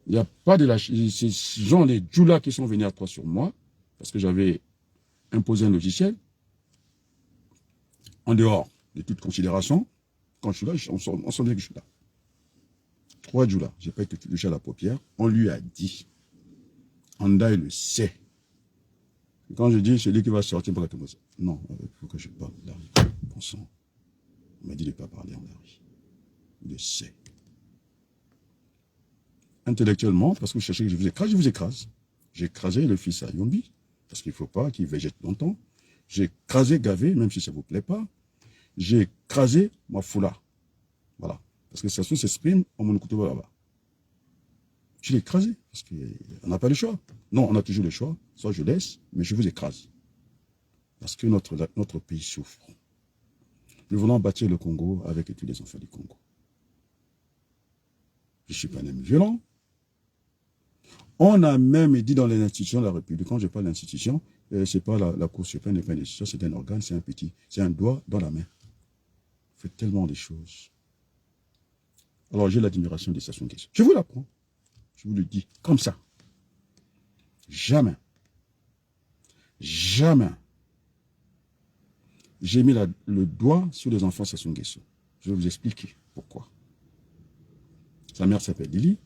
il n'y a pas de ces gens, les djoulas qui sont venus à trois sur moi, parce que j'avais imposé un logiciel, en dehors de toute considération, quand je suis là, on sent bien que je suis là. 3 djoulas, je n'ai pas été touché à la paupière, on lui a dit, Anda il le sait. Quand je dis, celui qui va sortir pour la tomber, non, il faut que je parle là. Bon sang. On m'a dit de ne pas parler en Larry. Il le sait. Intellectuellement, parce que vous cherchez que je vous écrase. J'ai écrasé le fils à Yombi, parce qu'il ne faut pas qu'il végète longtemps. J'ai écrasé Gavé, même si ça ne vous plaît pas. J'ai écrasé Mafoula. Voilà. Parce que ça s'exprime en Monokoutou là-bas. Je l'ai écrasé, parce qu'on n'a pas le choix. Non, on a toujours le choix. Soit je laisse, mais je vous écrase. Parce que notre pays souffre. Nous voulons bâtir le Congo avec tous les enfants du Congo. Je ne suis pas un homme violent. On a même dit dans les institutions de la République, quand je parle d'institution, ce n'est pas la Cour suprême, n'est pas une institution, c'est un organe, c'est un doigt dans la main. On fait tellement de choses. Alors j'ai l'admiration des Sassou Nguesso. Je vous l'apprends. Je vous le dis comme ça. Jamais. Jamais. J'ai mis le doigt sur les enfants Sassou Nguesso. Je vais vous expliquer pourquoi. Sa mère s'appelle Lily.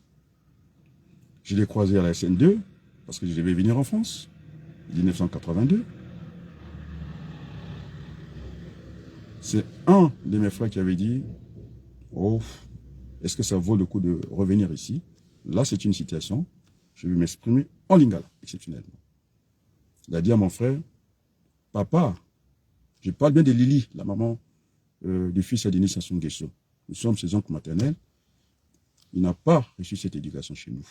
Je l'ai croisée à la SN2 parce que je devais venir en France en 1982. C'est un de mes frères qui avait dit « Oh, est-ce que ça vaut le coup de revenir ici ?» Là, c'est une situation. Je vais m'exprimer en lingala, exceptionnellement. Il a dit à mon frère « Papa, je parle bien de Lily, la maman du fils à Denis Sassou Nguesso. Nous sommes ses oncles maternels. Il n'a pas reçu cette éducation chez nous. »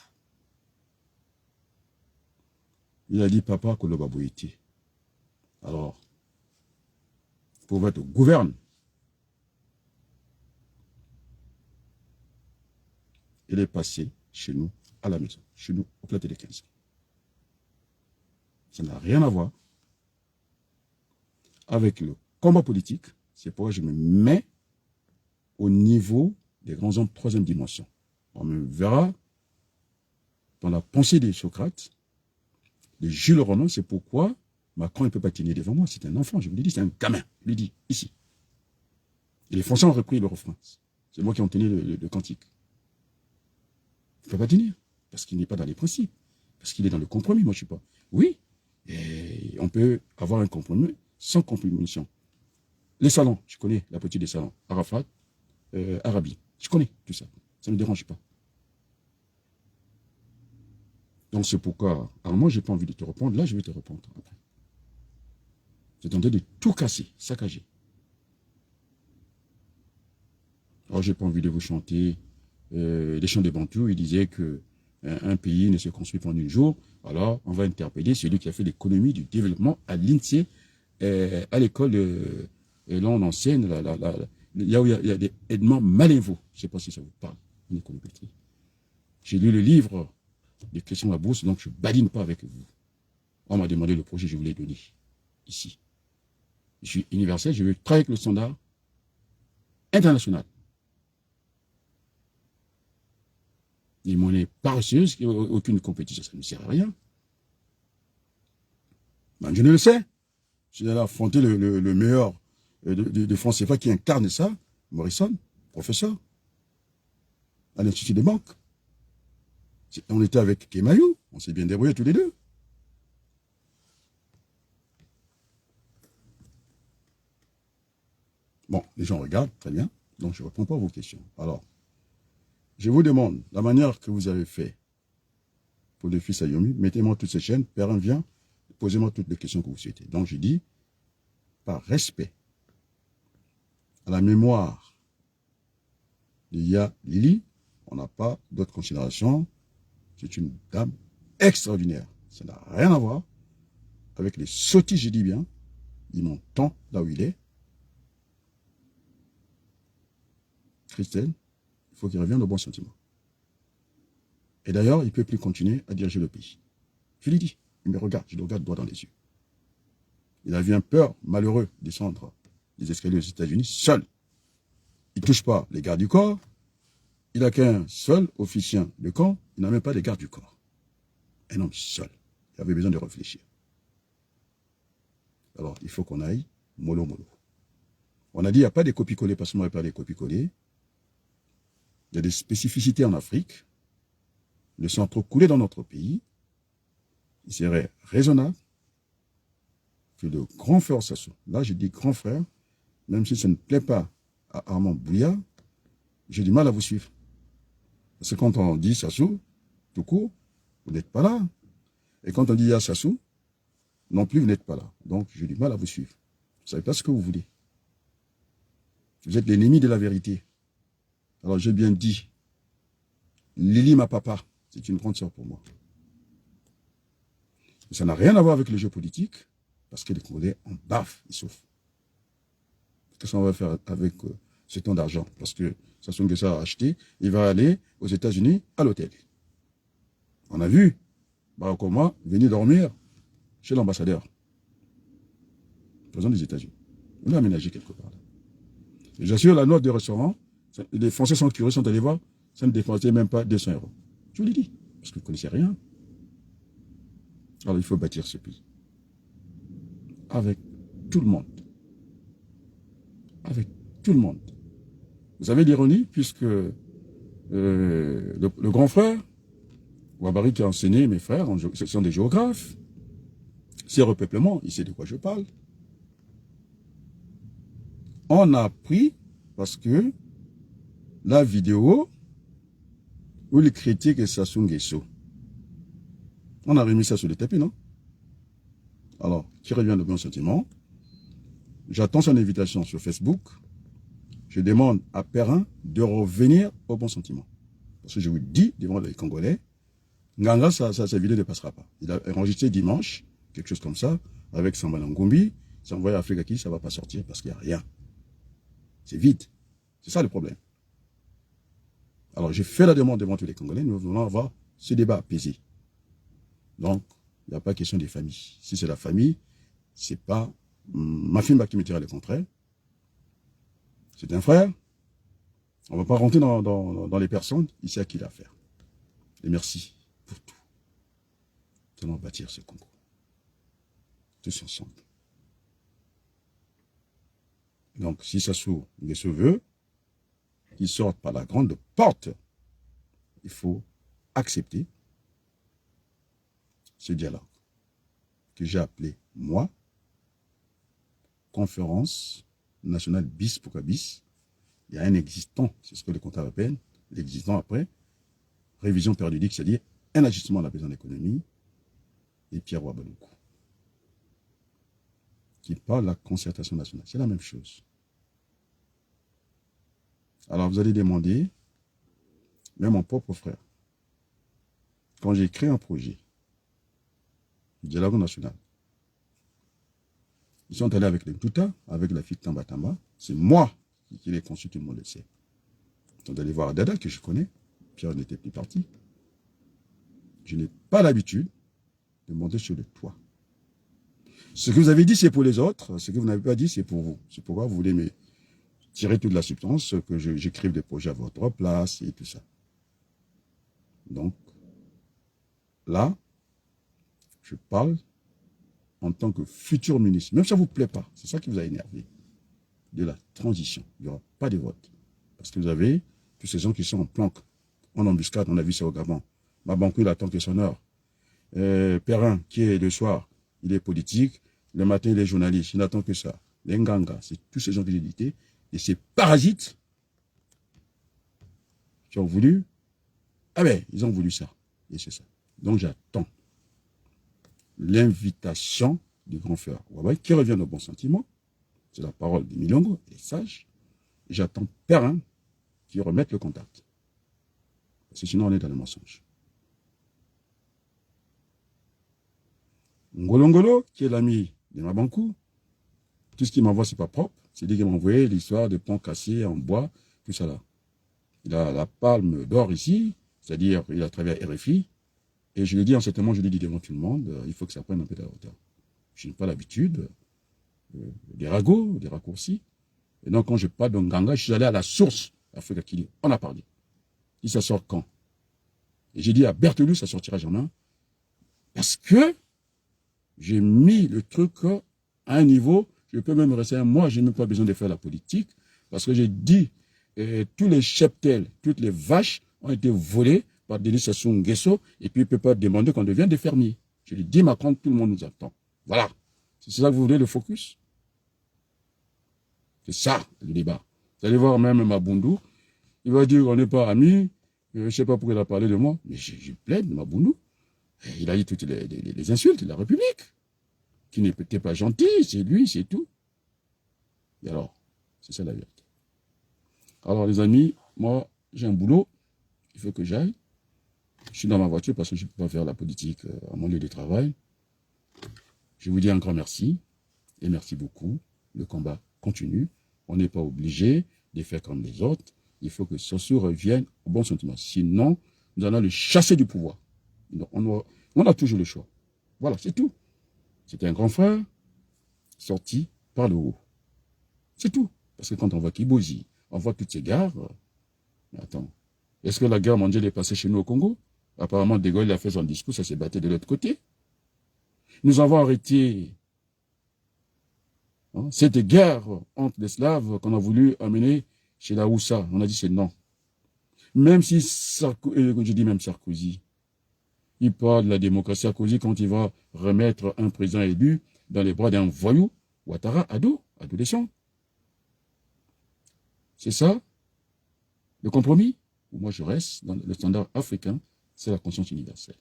Il a dit, papa, Koloba Boïti. Alors, pour être gouverne, il est passé chez nous, à la maison, chez nous, au plateau des 15. Ça n'a rien à voir avec le combat politique. C'est pourquoi je me mets au niveau des grands hommes troisième dimension. On me verra dans la pensée des Socrates, de Jules Renan, c'est pourquoi Macron ne peut pas tenir devant moi. C'est un enfant, je vous l'ai dit, c'est un gamin. Je lui dis, ici. Et les Français ont repris le refrain. C'est moi qui ai tenu le cantique. Il ne peut pas tenir, parce qu'il n'est pas dans les principes, parce qu'il est dans le compromis. Moi, je ne suis pas. Oui, et on peut avoir un compromis sans compromission. Les salons, je connais la politique des salons. Arafat, Arabie, je connais tout ça. Ça ne me dérange pas. Donc c'est pourquoi, alors moi, je n'ai pas envie de te répondre. Là, je vais te répondre après. J'ai tenté de tout casser, saccager. Alors, j'ai pas envie de vous chanter les chants des Bantous. Il disait que un pays ne se construit pas en un jour. Alors, on va interpeller celui qui a fait l'économie du développement à l'INSEE, à l'école. Et là, on enseigne là où il y a des aidements malévots. Je ne sais pas si ça vous parle, en économétrie. J'ai lu le livre des questions à la bourse, donc je ne badine pas avec vous. On m'a demandé le projet, je vous l'ai donné ici. Je suis universel, je veux travailler avec le standard international. Des monnaies paresseuses, aucune compétition, ça ne sert à rien. Ben, je ne le sais. J'ai allé affronter le meilleur de France CFA qui incarne ça, Morrison, professeur, à l'Institut des banques. On était avec Kemayou, on s'est bien débrouillés tous les deux. Bon, les gens regardent, très bien, donc je ne réponds pas à vos questions. Alors, je vous demande, la manière que vous avez fait pour le fils Ayomi, mettez-moi toutes ces chaînes, Perrin vient, posez-moi toutes les questions que vous souhaitez. Donc je dis, par respect à la mémoire de Ya Lili, on n'a pas d'autres considérations. C'est une dame extraordinaire. Ça n'a rien à voir avec les sottises, je dis bien. Il m'entend là où il est. Christelle, il faut qu'il revienne au bon sentiment. Et d'ailleurs, il ne peut plus continuer à diriger le pays. Je lui dis, il me regarde, je le regarde droit dans les yeux. Il a vu un peur malheureux descendre les escaliers aux États-Unis seul. Il ne touche pas les gardes du corps. Il n'a qu'un seul officier de camp. Il n'a même pas de garde du corps. Un homme seul. Il avait besoin de réfléchir. Alors, il faut qu'on aille mollo mollo. On a dit, il n'y a pas de copies-collées parce qu'on n'aurait pas des copies-collées. Il y a des spécificités en Afrique. Le sang trop coulé dans notre pays. Il serait raisonnable que le grand frère Sassou, là je dis grand frère, même si ça ne plaît pas à Armand Bouya, j'ai du mal à vous suivre. Parce que quand on dit Sassou, tout court, vous n'êtes pas là. Et quand on dit Ya Sassou, non plus vous n'êtes pas là. Donc j'ai du mal à vous suivre. Vous ne savez pas ce que vous voulez. Vous êtes l'ennemi de la vérité. Alors j'ai bien dit, Lili ma papa, c'est une grande sœur pour moi. Mais ça n'a rien à voir avec le jeu politique, parce que les Congolais en bavent, ils souffrent. Qu'est-ce qu'on va faire avec ce temps d'argent? Parce que Sassou Nguesso a acheté, il va aller aux États-Unis à l'hôtel. On a vu Barack Obama venir dormir chez l'ambassadeur, président des États-Unis. On l'a aménagé quelque part. J'assure, la note de restaurant, les Français sont curieux, sont allés voir, ça ne dépensait même pas 200 €. Je vous l'ai dit, parce que vous ne connaissez rien. Alors il faut bâtir ce pays. Avec tout le monde. Avec tout le monde. Vous savez l'ironie, puisque le grand frère, Ouabari qui a enseigné mes frères, ce sont des géographes. C'est repeuplement, il sait de quoi je parle. On a appris, parce que la vidéo où il critique Sassou Nguesso, on a remis ça sur le tapis, non? Alors, qui revient de bon sentiment? J'attends son invitation sur Facebook. Je demande à Perrin de revenir au bon sentiment. Parce que je vous dis, devant les Congolais, Nganga, sa vidéo ne passera pas. Il a enregistré dimanche, quelque chose comme ça, avec Samba Ngombi. C'est envoyé à Afrique qui ça ne va pas sortir parce qu'il n'y a rien. C'est vide. C'est ça le problème. Alors, j'ai fait la demande devant tous les Congolais. Nous voulons avoir ce débat apaisé. Donc, il n'y a pas question des familles. Si c'est la famille, c'est pas ma fille qui me dirait le contraire. C'est un frère. On ne va pas rentrer dans les personnes. Il sait à qui il a affaire. Et merci pour tout. Nous allons bâtir ce Congo. Tous ensemble. Donc, si Sassou Nguesso veut qu'il sorte par la grande porte, il faut accepter ce dialogue que j'ai appelé, moi, conférence nationale bis pour bis. Il y a un existant, c'est ce que les comptables appellent, l'existant après, révision périodique, c'est-à-dire un ajustement à la besoin d'économie, et Pierre Ouabaloukou, qui parle de la concertation nationale. C'est la même chose. Alors vous allez demander, même mon propre frère, quand j'ai créé un projet, dialogue national, ils sont allés avec les Touta, avec la fille Tamba Tamba, c'est moi qui l'ai conçu, tout le monde le sait. Ils sont allés voir Dada, que je connais, Pierre n'était plus parti. Je n'ai pas l'habitude de monter sur le toit. Ce que vous avez dit, c'est pour les autres. Ce que vous n'avez pas dit, c'est pour vous. C'est pourquoi vous voulez me tirer toute la substance, que j'écrive des projets à votre place et tout ça. Donc, là, je parle en tant que futur ministre. Même si ça ne vous plaît pas, c'est ça qui vous a énervé. De la transition. Il n'y aura pas de vote. Parce que vous avez tous ces gens qui sont en planque, en embuscade. On a vu ça au Gabon. Mabankou, il attend que son heure. Perrin, qui est le soir, il est politique. Le matin, il est journaliste. Il n'attend que ça. Les Nganga, c'est tous ces gens que j'ai cités. Et ces parasites qui ont voulu. Ah ben, ils ont voulu ça. Et c'est ça. Donc j'attends l'invitation du grand frère Ouabaye, qui revient au bon sentiment. C'est la parole de Milongo, il est sage. Et j'attends Perrin qui remette le contact. Parce que sinon, on est dans le mensonge. Ngolongolo, qui est l'ami de Mabankou, tout ce qu'il m'envoie, c'est pas propre. C'est lui qui m'a envoyé l'histoire de pont cassé en bois, tout ça là. Il a la palme d'or ici, c'est-à-dire il a travaillé à RFI. Et je lui ai dit en ce moment, je lui ai dit devant tout le monde, il faut que ça prenne un peu de hauteur. Je n'ai pas l'habitude des ragots, des raccourcis. Et donc, quand je parle de Nganga, je suis allé à la source, Afrique Kili. On a parlé. Et ça sort quand? Et j'ai dit à Berthelou, ça sortira jamais. Parce que j'ai mis le truc à un niveau, je peux même rester un mois, je n'ai même pas besoin de faire la politique. Parce que j'ai dit, tous les cheptels, toutes les vaches ont été volées par Denis Sassou Nguesso, et puis il ne peut pas demander qu'on devienne des fermiers. Je lui dis, Macron, tout le monde nous attend. Voilà. C'est ça que vous voulez, le focus? C'est ça, le débat. Vous allez voir même Mabundu, il va dire qu'on n'est pas amis, je ne sais pas pourquoi il a parlé de moi, mais je plaide de Mabundu. Il a dit toutes les insultes de la République, qui n'était pas gentil, c'est lui, c'est tout. Et alors, c'est ça la vérité. Alors les amis, moi, j'ai un boulot, il faut que j'aille. Je suis dans ma voiture parce que je ne peux pas faire la politique à mon lieu de travail. Je vous dis un grand merci, et merci beaucoup. Le combat continue. On n'est pas obligé de faire comme les autres. Il faut que Sassou revienne au bon sentiment. Sinon, nous allons le chasser du pouvoir. On a toujours le choix. Voilà, c'est tout. C'est un grand frère sorti par le haut. C'est tout. Parce que quand on voit Kibozi, on voit toutes ces gares. Mais attends, est-ce que la guerre mondiale est passée chez nous au Congo? Apparemment, De Gaulle il a fait son discours, ça s'est battu de l'autre côté. Nous avons arrêté cette guerre entre les Slaves qu'on a voulu amener chez la Houssa. On a dit c'est non. Même si je dis même Sarkozy, il parle de la démocratie. Sarkozy, quand il va remettre un président élu dans les bras d'un voyou, Ouattara, adolescent. C'est ça, le compromis. Moi, je reste dans le standard africain, c'est la conscience universelle.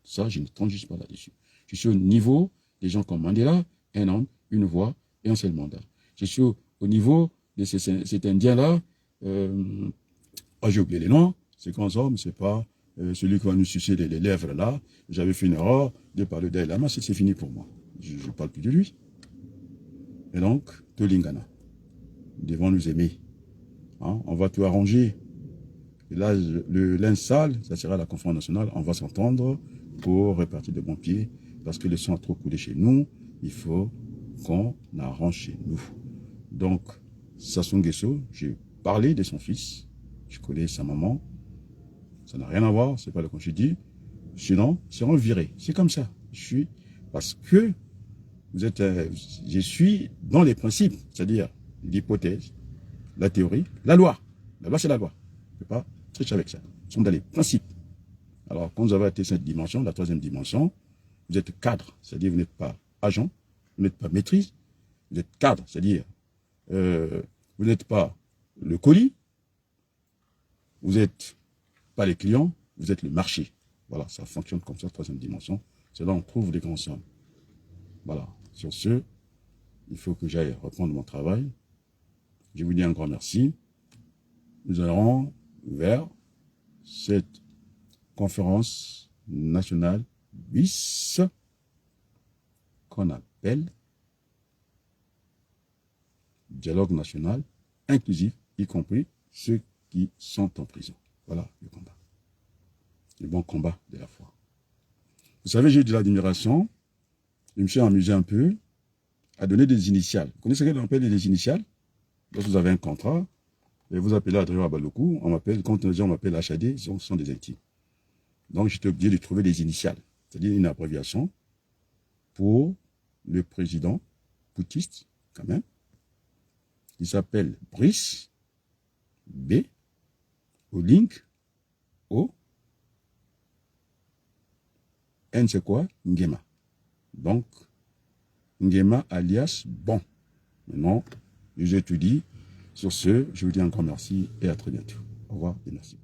Ça, je ne transige pas là-dessus. Je suis au niveau des gens comme Mandela, un homme, une voix et un seul mandat. Je suis au niveau de cet Indien-là, j'ai oublié les noms, c'est grand homme, c'est pas celui qui va nous sucer les lèvres là. J'avais fait une erreur de parler d'Aïe Lama, c'est fini pour moi. Je ne parle plus de lui. Et donc, Tolingana, nous devons nous aimer. On va tout arranger. Et là, le linge sale, ça sera la conférence nationale. On va s'entendre pour répartir de bons pieds. Parce que le sang a trop coulé chez nous. Il faut qu'on arrange chez nous. Donc, Sassou Nguesso, j'ai parlé de son fils. Je connais sa maman. Ça n'a rien à voir. C'est pas le qu'on je dis. Sinon, c'est en viré. C'est comme ça. Parce que je suis dans les principes. C'est-à-dire, l'hypothèse, la théorie, la loi. La loi, c'est la loi. On ne peut pas tricher avec ça. Nous sommes dans les principes. Alors, quand vous avez atteint cette dimension, la troisième dimension, vous êtes cadre, c'est-à-dire vous n'êtes pas agent, vous n'êtes pas maîtrise, vous êtes cadre, c'est-à-dire vous n'êtes pas le colis, vous n'êtes pas les clients, vous êtes le marché. Voilà, ça fonctionne comme ça, troisième dimension. C'est là où on trouve les grands sommes. Voilà, sur ce, il faut que j'aille reprendre mon travail. Je vous dis un grand merci. Nous allons vers cette conférence nationale BIS qu'on appelle Dialogue national inclusif, y compris ceux qui sont en prison. Voilà le combat. Le bon combat de la foi. Vous savez, j'ai eu de l'admiration. Je me suis amusé un peu à donner des initiales. Vous connaissez ce qu'on appelle des initiales? Lorsque vous avez un contrat, et vous appelez Adrien Abalokou, on m'appelle, quand les gens m'appellent HAD, ce sont des intimes. Donc, j'étais obligé de trouver des initiales, c'est-à-dire une abréviation pour le président boutiste, quand même. Il s'appelle Brice, B, Olink, O, N c'est quoi? Nguema. Donc, Nguema alias Bon. Maintenant, je vous ai tout dit. Sur ce, je vous dis un grand merci et à très bientôt. Au revoir et merci.